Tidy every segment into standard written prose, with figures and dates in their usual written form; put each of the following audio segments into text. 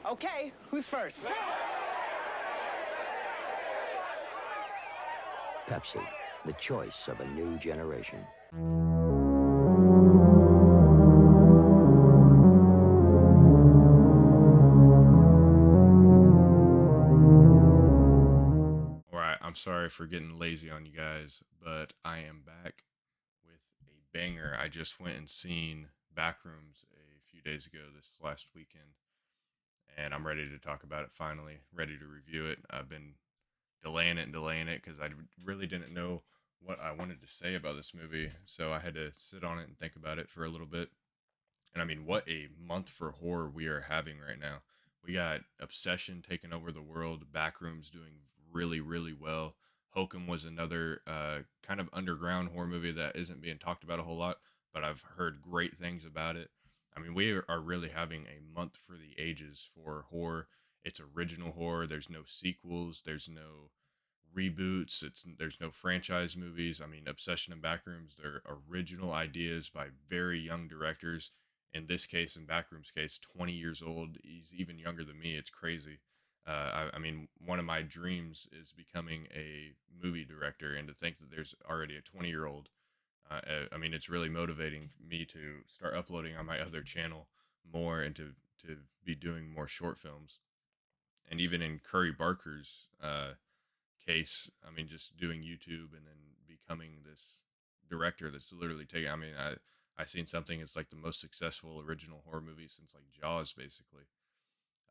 Okay, who's first? Pepsi, the choice of a new generation. All right, I'm sorry for getting lazy on you guys, but I am back with a banger. I just went and seen Backrooms a few days ago this last weekend, and I'm ready to talk about it finally, ready to review it. I've been delaying it and delaying it because I really didn't know what I wanted to say about this movie, so I had to sit on it and think about it for a little bit. And I mean, what a month for horror we are having right now. We got Obsession taking over the world, Backrooms doing really, really well. Hokum was another kind of underground horror movie that isn't being talked about a whole lot, but I've heard great things about it. I mean, we are really having a month for the ages for horror. It's original horror. There's no sequels. There's no reboots. There's no franchise movies. I mean, Obsession and Backrooms, they're original ideas by very young directors. In this case, in Backroom's case, 20 years old. He's even younger than me. It's crazy. I mean, one of my dreams is becoming a movie director, and to think that there's already a 20-year-old. I mean, it's really motivating me to start uploading on my other channel more and to be doing more short films. And even in Curry Barker's case, I mean, just doing YouTube and then becoming this director that's literally taking. I mean, I seen something. It's like the most successful original horror movie since like Jaws, basically.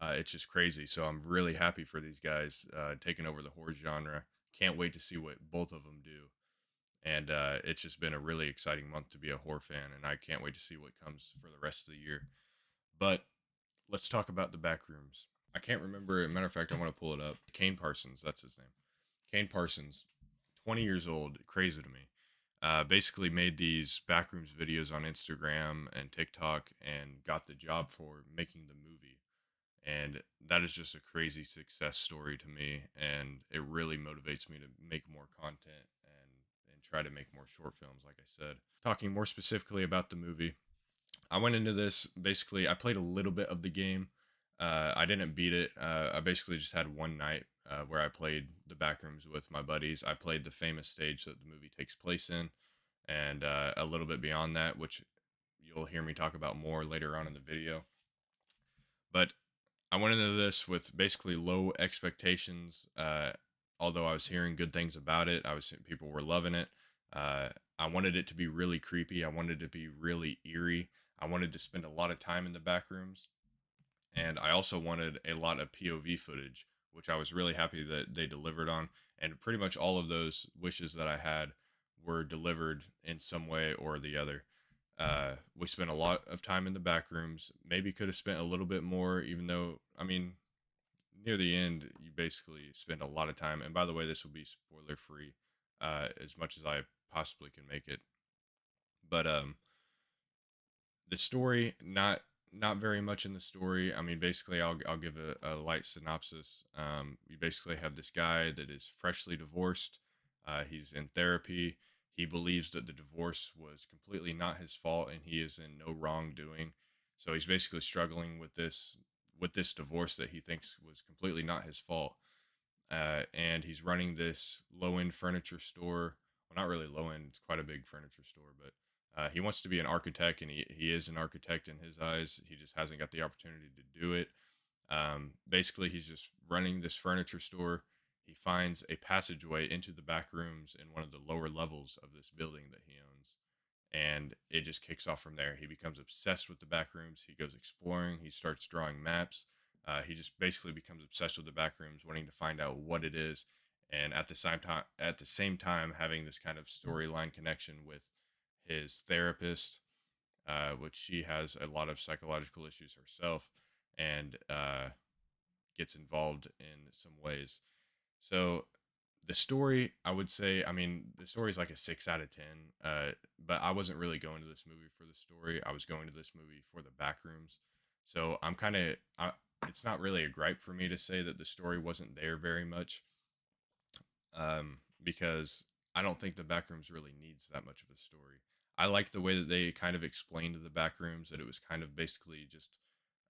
It's just crazy. So I'm really happy for these guys taking over the horror genre. Can't wait to see what both of them do. And it's just been a really exciting month to be a horror fan, and I can't wait to see what comes for the rest of the year. But let's talk about the back rooms. I can't remember. As a matter of fact, I want to pull it up. Kane Parsons, that's his name. Kane Parsons, 20 years old, crazy to me. Basically made these backrooms videos on Instagram and TikTok and got the job for making the movie. And that is just a crazy success story to me. And it really motivates me to make more content and try to make more short films, like I said. Talking more specifically about the movie, I went into this basically. I played a little bit of the game. I didn't beat it. I basically just had one night where I played the backrooms with my buddies. I played the famous stage that the movie takes place in, and a little bit beyond that, which you'll hear me talk about more later on in the video. But I went into this with basically low expectations. Although I was hearing good things about it, I was people were loving it. Uh, I wanted it to be really creepy. I wanted it to be really eerie. I wanted to spend a lot of time in the back rooms, and I also wanted a lot of POV footage, which I was really happy that they delivered on. And pretty much all of those wishes that I had were delivered in some way or the other. We spent a lot of time in the back rooms. Maybe could have spent a little bit more, even though, I mean, near the end, you basically spend a lot of time. And by the way, this will be spoiler free as much as I possibly can make it. But the story, not very much in the story. I mean, basically, I'll give a light synopsis. You basically have this guy that is freshly divorced. He's in therapy. He believes that the divorce was completely not his fault, and he is in no wrongdoing. So he's basically struggling with this divorce that he thinks was completely not his fault. And he's running this low end furniture store. Well, not really low end; it's quite a big furniture store, but he wants to be an architect, and he is an architect in his eyes. He just hasn't got the opportunity to do it. Basically, he's just running this furniture store. He finds a passageway into the back rooms in one of the lower levels of this building that he owns. And it just kicks off from there. He becomes obsessed with the back rooms. He goes exploring. He starts drawing maps. He just basically becomes obsessed with the back rooms, wanting to find out what it is, and at the same time, having this kind of storyline connection with his therapist, which she has a lot of psychological issues herself, and gets involved in some ways. So the story, I would say, I mean, the story is like a 6 out of 10. But I wasn't really going to this movie for the story. I was going to this movie for the backrooms. So I'm kind of, it's not really a gripe for me to say that the story wasn't there very much, because I don't think the backrooms really needs that much of a story. I like the way that they kind of explained the backrooms, that it was kind of basically just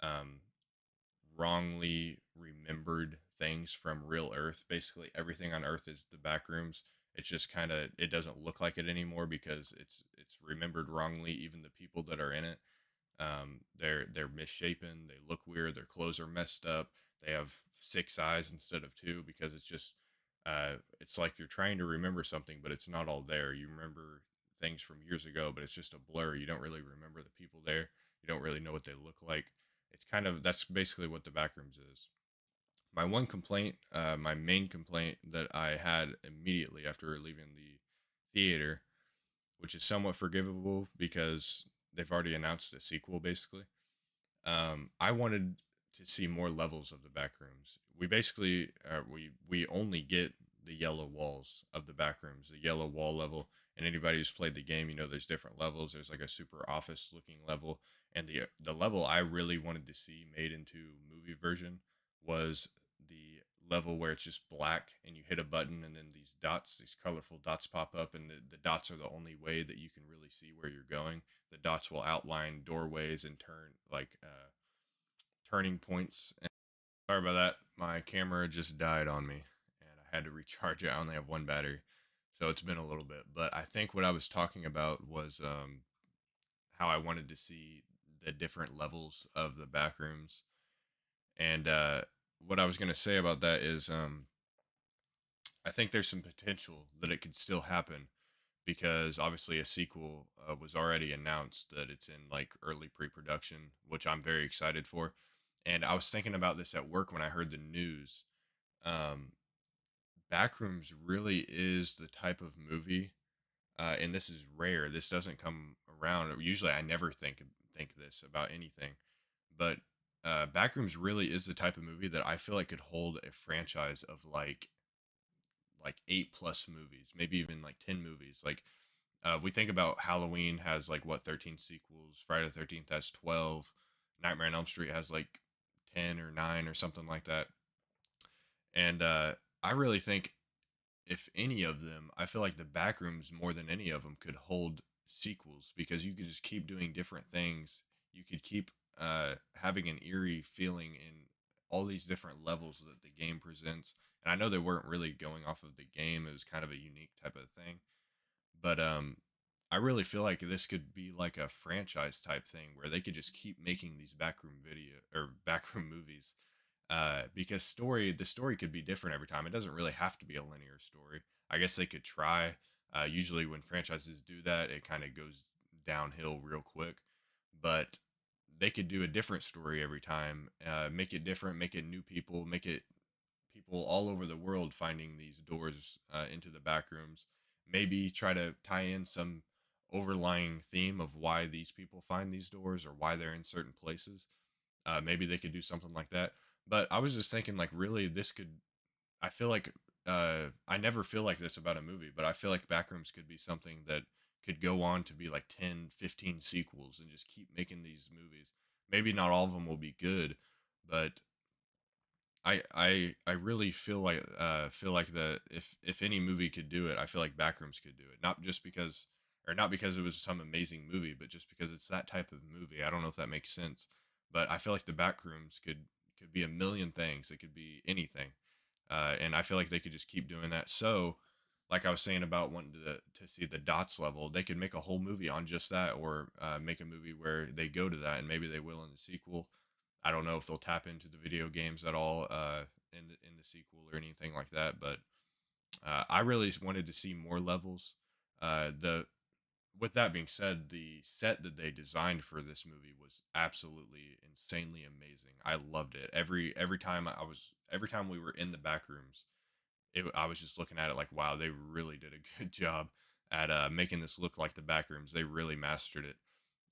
um, wrongly remembered things from real Earth. Basically, everything on Earth is the back rooms. It's just kind of it doesn't look like it anymore because it's remembered wrongly. Even the people that are in it, they're misshapen. They look weird. Their clothes are messed up. They have six eyes instead of two because it's like you're trying to remember something, but it's not all there. You remember things from years ago, but it's just a blur. You don't really remember the people there. You don't really know what they look like. It's kind of that's basically what the Backrooms is. My main complaint that I had immediately after leaving the theater, which is somewhat forgivable because they've already announced a sequel, basically. I wanted to see more levels of the back rooms. We basically we only get the yellow walls of the back rooms, the yellow wall level. And anybody who's played the game, you know, there's different levels. There's like a super office looking level, and the level I really wanted to see made into movie version was the level where it's just black and you hit a button and then these dots, these colorful dots pop up, and the dots are the only way that you can really see where you're going. The dots will outline doorways and turning points. And sorry about that. My camera just died on me, and I had to recharge it. I only have one battery, so it's been a little bit. But I think what I was talking about was how I wanted to see the different levels of the back rooms, and what I was going to say about that is I think there's some potential that it could still happen because obviously a sequel was already announced that it's in like early pre-production, which I'm very excited for. And I was thinking about this at work when I heard the news. Um, Backrooms really is the type of movie, and this is rare. This doesn't come around. Usually, I never think this about anything, but Backrooms really is the type of movie that I feel like could hold a franchise of like 8 plus movies, maybe even like 10 movies. Like we think about Halloween has like what 13 sequels. Friday the 13th has 12. Nightmare on Elm Street has like 10 or 9 or something like that. And I really think if any of them, I feel like the Backrooms more than any of them could hold sequels because you could just keep doing different things. You could keep having an eerie feeling in all these different levels that the game presents. And I know they weren't really going off of the game; it was kind of a unique type of thing. But I really feel like this could be like a franchise type thing where they could just keep making these backroom video or backroom movies because the story could be different every time. It doesn't really have to be a linear story. I guess they could try. Usually, when franchises do that, it kind of goes downhill real quick. But they could do a different story every time. Make it different. Make it new people. Make it people all over the world finding these doors into the back rooms. Maybe try to tie in some overlying theme of why these people find these doors or why they're in certain places. Maybe they could do something like that. But I was just thinking, like, really, this could. I feel like I never feel like this about a movie, but I feel like Backrooms could be something that could go on to be like 10, 15 sequels and just keep making these movies. Maybe not all of them will be good, but I really feel like that if any movie could do it, I feel like Backrooms could do it. Not because it was some amazing movie, but just because it's that type of movie. I don't know if that makes sense, but I feel like the Backrooms could be a million things. It could be anything, and I feel like they could just keep doing that. So, like I was saying about wanting to see the dots level, they could make a whole movie on just that, or make a movie where they go to that, and maybe they will in the sequel. I don't know if they'll tap into the video games at all in the sequel or anything like that, but I really wanted to see more levels. The With that being said, the set that they designed for this movie was absolutely insanely amazing. I loved it. Every time we were in the back rooms, I was just looking at it like, wow, they really did a good job at making this look like the back rooms. They really mastered it,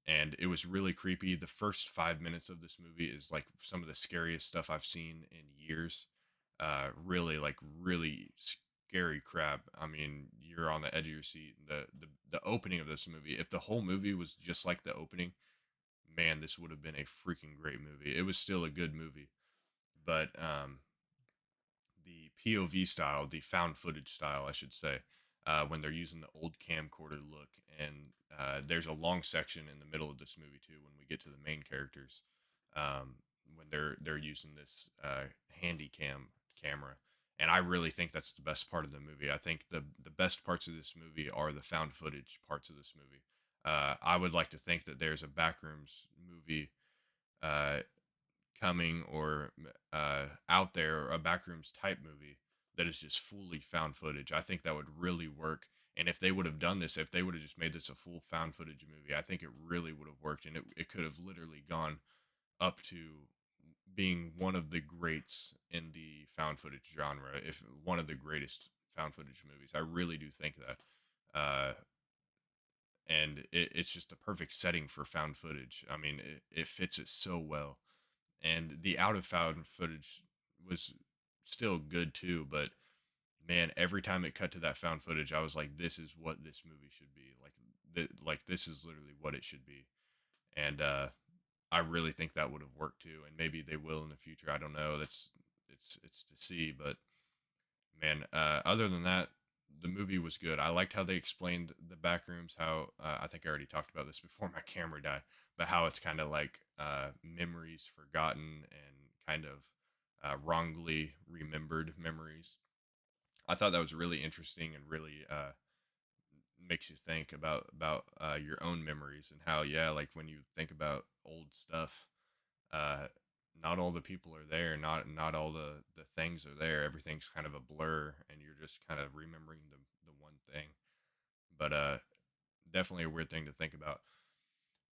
and it was really creepy. The first 5 minutes of this movie is like some of the scariest stuff I've seen in years. Really, like really scary crap. I mean, you're on the edge of your seat. The opening of this movie. If the whole movie was just like the opening, man, this would have been a freaking great movie. It was still a good movie, but the POV style, the found footage style, I should say, when they're using the old camcorder look. And there's a long section in the middle of this movie too when we get to the main characters. Um, when they're using this handy camera. And I really think that's the best part of the movie. I think the best parts of this movie are the found footage parts of this movie. I would like to think that there's a Backrooms movie uh, coming, or out there, a Backrooms type movie that is just fully found footage. I think that would really work. And if they would have done this, if they would have just made this a full found footage movie, I think it really would have worked. And it could have literally gone up to being one of the greats in the found footage genre, if one of the greatest found footage movies. I really do think that. And it's just the perfect setting for found footage. I mean, it fits it so well. And the out of found footage was still good too, but man, every time it cut to that found footage, I was like, this is what this movie should be. Like this is literally what it should be. And I really think that would have worked too, and maybe they will in the future. I don't know. It's to see, but man, other than that, the movie was good. I liked how they explained the back rooms. How I think I already talked about this before my camera died, but how it's kind of like memories forgotten and kind of wrongly remembered memories. I thought that was really interesting and really makes you think about your own memories, and how, yeah, like when you think about old stuff, uh not all the people are there, not all the things are there. Everything's kind of a blur, and you're just kind of remembering the one thing. But definitely a weird thing to think about.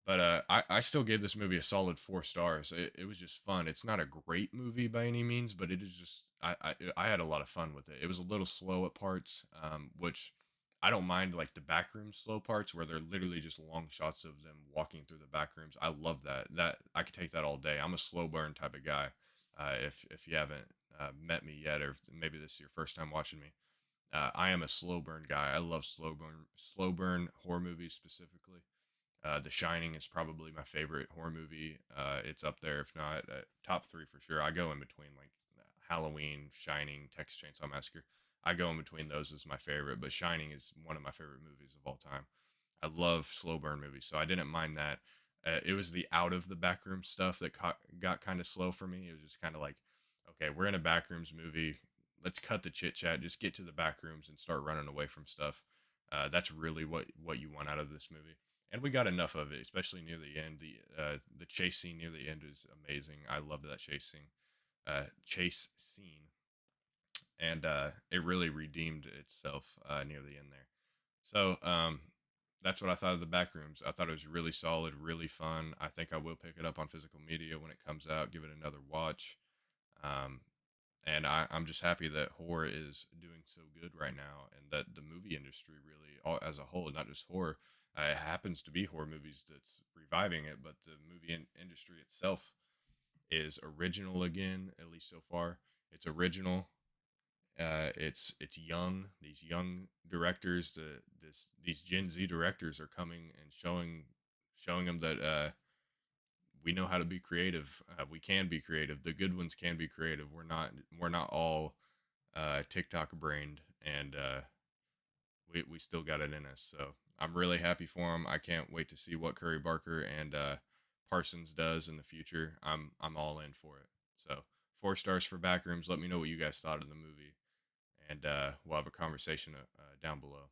But I still gave this movie a solid 4 stars. It was just fun. It's not a great movie by any means, but it is just I had a lot of fun with it. It was a little slow at parts, which I don't mind, like the backroom slow parts where they're literally just long shots of them walking through the back rooms. I love that. That I could take that all day. I'm a slow burn type of guy. If you haven't met me yet, or if maybe this is your first time watching me, I am a slow burn guy. I love slow burn horror movies specifically. The Shining is probably my favorite horror movie. It's up there, if not top three for sure. I go in between, like Halloween, Shining, Texas Chainsaw Massacre. I go in between those as my favorite, but Shining is one of my favorite movies of all time. I love slow burn movies, so I didn't mind that. It was the out of the backroom stuff that got kind of slow for me. It was just kind of like, okay, we're in a backrooms movie. Let's cut the chit chat. Just get to the backrooms and start running away from stuff. That's really what you want out of this movie, and we got enough of it, especially near the end. The chase scene near the end is amazing. I love that chase scene, and it really redeemed itself near the end there. So that's what I thought of the Backrooms. I thought it was really solid, really fun. I think I will pick it up on physical media when it comes out. Give it another watch. Um, and I'm just happy that horror is doing so good right now, and that the movie industry really, as a whole, not just horror, it happens to be horror movies that's reviving it, but the movie industry itself is original again, at least so far. It's original. It's young. These young directors, these Gen Z directors are coming and showing them that we know how to be creative. We can be creative. The good ones can be creative. We're not all TikTok brained, and we still got it in us. So I'm really happy for him. I can't wait to see what Curry Barker and Parsons does in the future. I'm all in for it. So 4 stars for Backrooms. Let me know what you guys thought of the movie, and we'll have a conversation down below.